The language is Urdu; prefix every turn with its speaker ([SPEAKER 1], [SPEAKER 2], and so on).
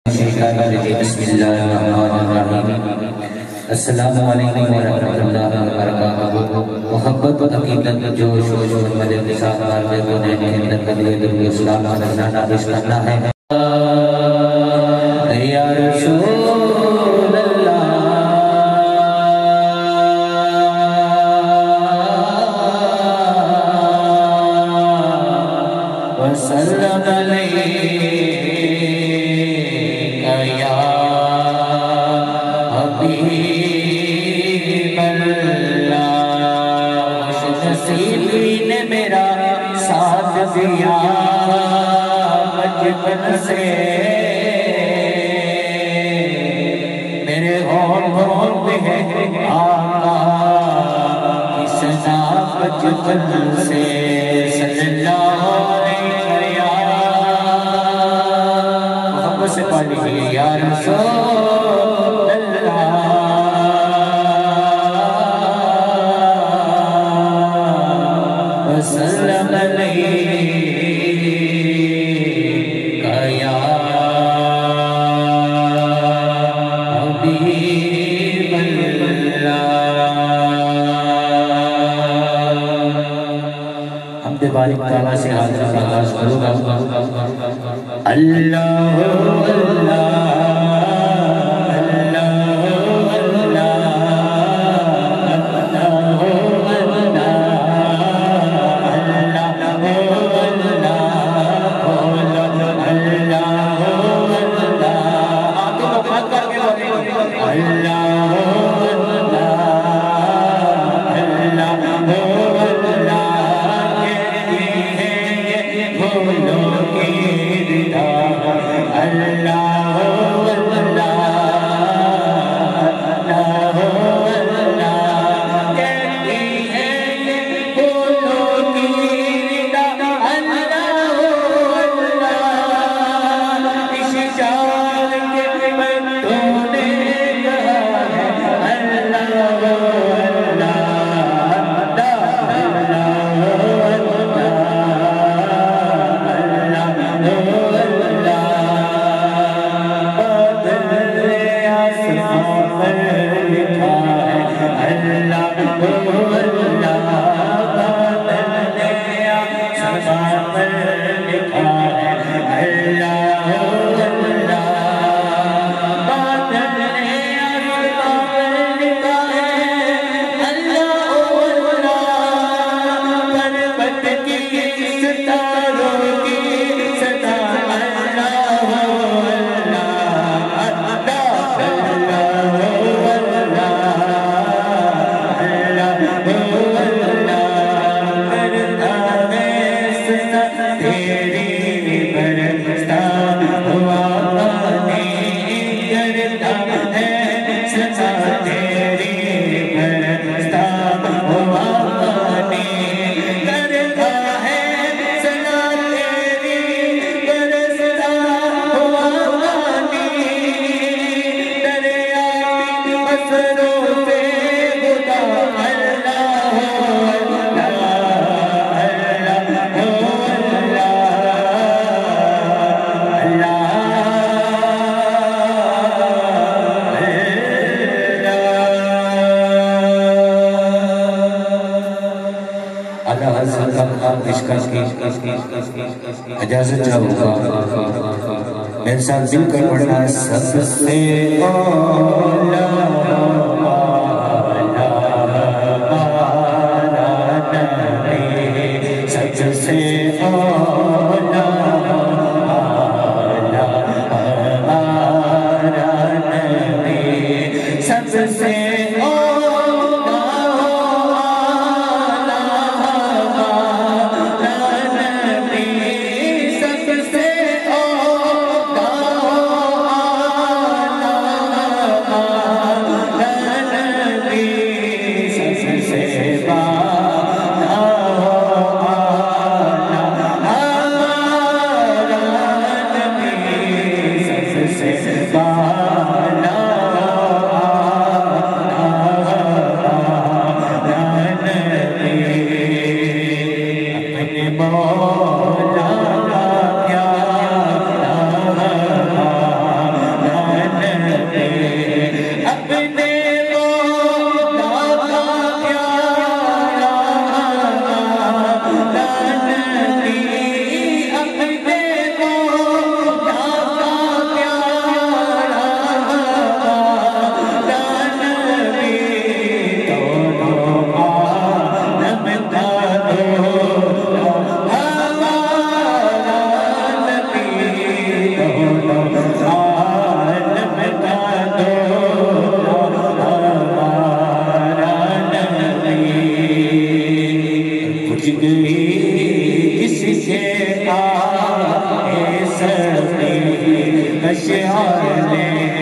[SPEAKER 1] بسم اللہ الرحمن الرحیم۔ السلام علیکم ورحمۃ اللہ وبرکاتہ۔ محبت و عقیدت جوش و شور کے ساتھ مارتے کو نین کے اندر قدر درود اسلام کا نذرانہ پیش کرنا ہے۔ یا رسول اللہ وسلم علیہ دیا بچپن سے میرے ہونٹ پہ ہے آقا کی ثنا بچپن سے صلی اللہ علیہ محبت سے پڑھیے یا رسول اللہ وسلم علیہ بارک تعالیٰ سے حاضر آغاز کرو گا۔ اللہ اجازت چاہوں گا میرے ساتھ مل کر پڑھنا ہے سب سے اولا سب سے اولا سب سے
[SPEAKER 2] آئے